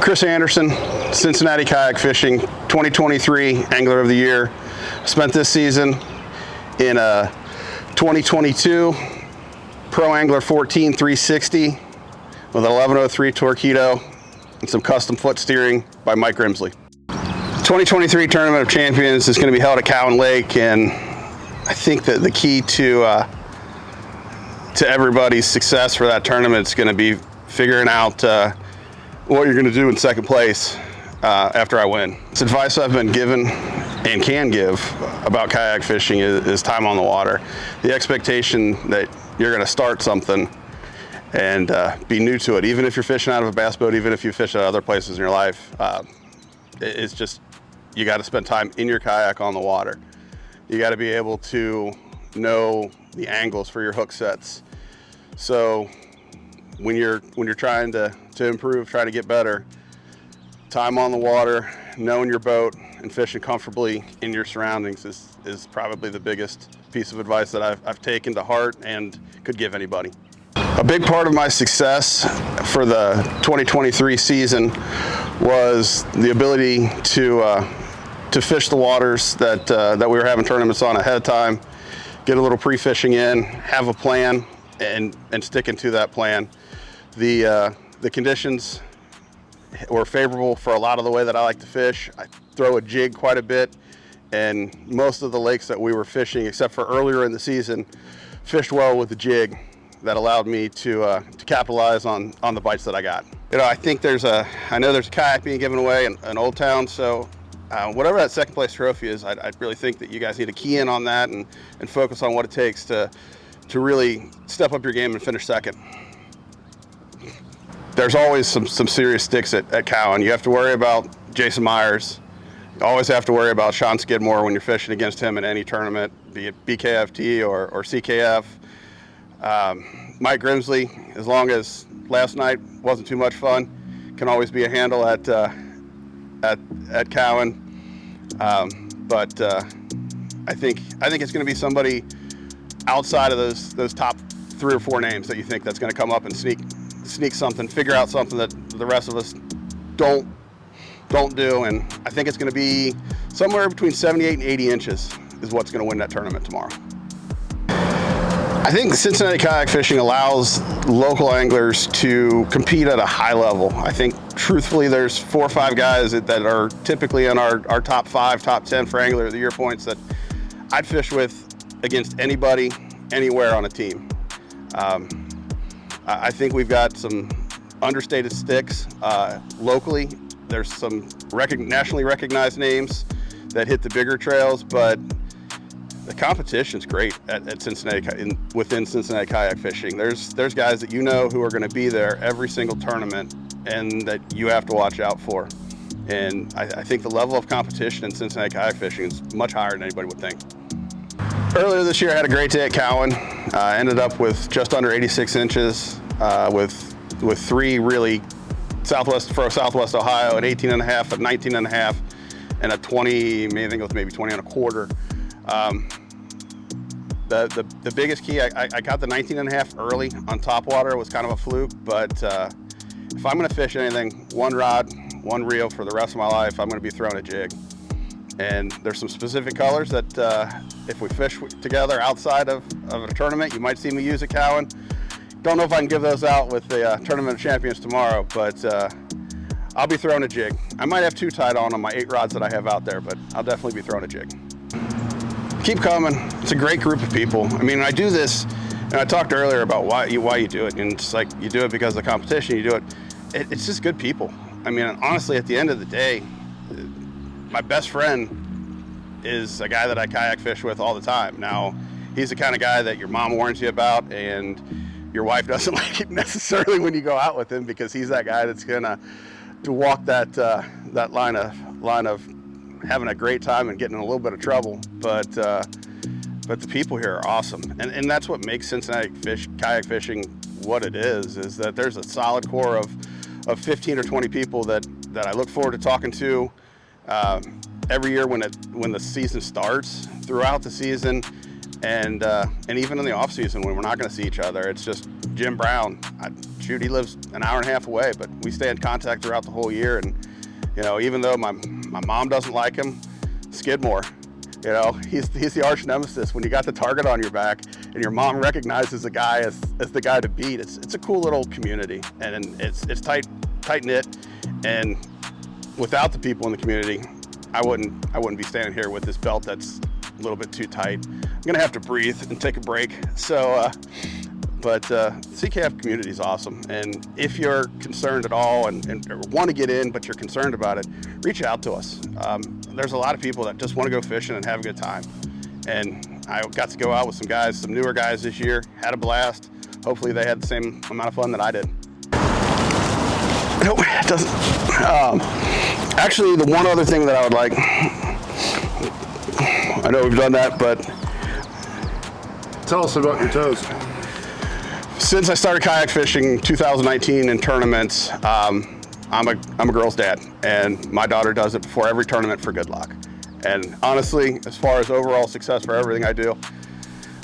Chris Anderson, Cincinnati Kayak Fishing, 2023 Angler of the Year. Spent this season in a 2022 Pro Angler 14 360 with an 1103 Torpedo and some custom foot steering by Mike Grimsley. 2023 Tournament of Champions is going to be held at Cowan Lake, and I think that the key to everybody's success for that tournament is going to be figuring out what you're going to do in second place after I win. This advice I've been given and can give about kayak fishing is time on the water. The expectation that you're going to start something and be new to it, even if you're fishing out of a bass boat, even if you fish at other places in your life, it's just, you got to spend time in your kayak on the water. You got to be able to know the angles for your hook sets. So when you're trying to improve, trying to get better, time on the water, knowing your boat, and fishing comfortably in your surroundings is probably the biggest piece of advice that I've taken to heart and could give anybody. A big part of my success for the 2023 season was the ability to fish the waters that we were having tournaments on ahead of time, get a little pre-fishing in, have a plan, and sticking to that plan. The conditions were favorable for a lot of the way that I like to fish. I throw a jig quite a bit, and most of the lakes that we were fishing, except for earlier in the season, fished well with the jig. That allowed me to capitalize on the bites that I got. You know, I think I know there's a kayak being given away in Old Town, so whatever that second place trophy is, I really think that you guys need to key in on that and focus on what it takes to really step up your game and finish second. There's always some serious sticks at Cowan. You have to worry about Jason Myers. You always have to worry about Sean Skidmore when you're fishing against him in any tournament, be it BKFT or CKF. Mike Grimsley, as long as last night wasn't too much fun, can always be a handle at Cowan. But I think it's going to be somebody outside of those top 3 or 4 names that you think that's going to come up and sneak something, figure out something that the rest of us don't do. And I think it's going to be somewhere between 78 and 80 inches is what's going to win that tournament tomorrow. I think Cincinnati Kayak Fishing allows local anglers to compete at a high level. I think, truthfully, there's 4 or 5 guys that are typically in our top 5, top 10 for Angler of the Year points that I'd fish with against anybody, anywhere on a team. I think we've got some understated sticks locally. There's some nationally recognized names that hit the bigger trails, but the competition's great at Cincinnati, within Cincinnati Kayak Fishing. There's guys that you know who are going to be there every single tournament and that you have to watch out for. And I think the level of competition in Cincinnati Kayak Fishing is much higher than anybody would think. Earlier this year, I had a great day at Cowan. Ended up with just under 86 inches with 3 really Southwest Ohio at 18 and a half, at 19 and a half, and at 20, I think it was maybe 20 and a quarter. The biggest key, I got the 19 and a half early on topwater. It was kind of a fluke, but if I'm going to fish anything, 1 rod, 1 reel for the rest of my life, I'm going to be throwing a jig. And there's some specific colors that if we fish together outside of a tournament, you might see me use at Cowan. Don't know if I can give those out with the Tournament of Champions tomorrow, but I'll be throwing a jig. I might have 2 tied on my 8 rods that I have out there, but I'll definitely be throwing a jig. Keep coming. It's a great group of people. I mean, I do this, and I talked earlier about why you do it, and it's like you do it because of the competition. You do it. It's just good people. I mean, honestly, at the end of the day, my best friend is a guy that I kayak fish with all the time. Now, he's the kind of guy that your mom warns you about, and your wife doesn't like it necessarily when you go out with him, because he's that guy that's gonna walk that line of having a great time and getting in a little bit of trouble. But the people here are awesome, and that's what makes Cincinnati kayak fishing what it is that there's a solid core of 15 or 20 people that I look forward to talking to every year when the season starts. Throughout the season, And even in the off season when we're not going to see each other, it's just Jim Brown. He lives an hour and a half away, but we stay in contact throughout the whole year. And you know, even though my mom doesn't like him, Skidmore, you know, he's the arch nemesis. When you got the target on your back and your mom recognizes the guy as the guy to beat, it's a cool little community, and it's tight knit. And without the people in the community, I wouldn't be standing here with this belt that's a little bit too tight. I'm gonna have to breathe and take a break. So, but CKF community is awesome. And if you're concerned at all and want to get in, but you're concerned about it, reach out to us. There's a lot of people that just want to go fishing and have a good time. And I got to go out with some guys, some newer guys this year, had a blast. Hopefully they had the same amount of fun that I did. Nope, it doesn't. Actually, the one other thing that I would like, I know we've done that, but. Tell us about your toes. Since I started kayak fishing 2019 in tournaments, I'm a girl's dad, and my daughter does it before every tournament for good luck. And honestly, as far as overall success for everything I do,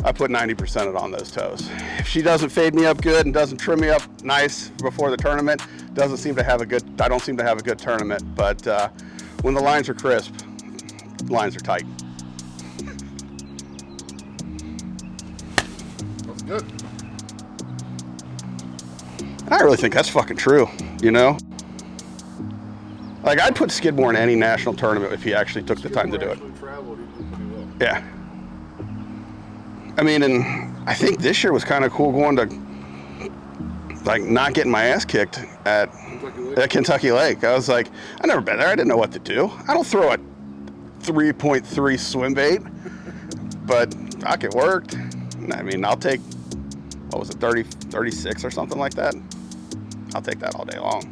I put 90% it on those toes. If she doesn't fade me up good and doesn't trim me up nice before the tournament, I don't seem to have a good tournament. But when the lines are crisp, the lines are tight. That's good. And I really think that's fucking true, you know? Like, I'd put Skidmore in any national tournament if he actually took the time to do it. Traveled, he did pretty well. Yeah. I mean, and I think this year was kind of cool going to, like, not getting my ass kicked at Kentucky Lake. I was like, I've never been there. I didn't know what to do. I don't throw a 3.3 swim bait, but fuck, it worked. I mean, I'll take, what was it, 36 or something like that? I'll take that all day long.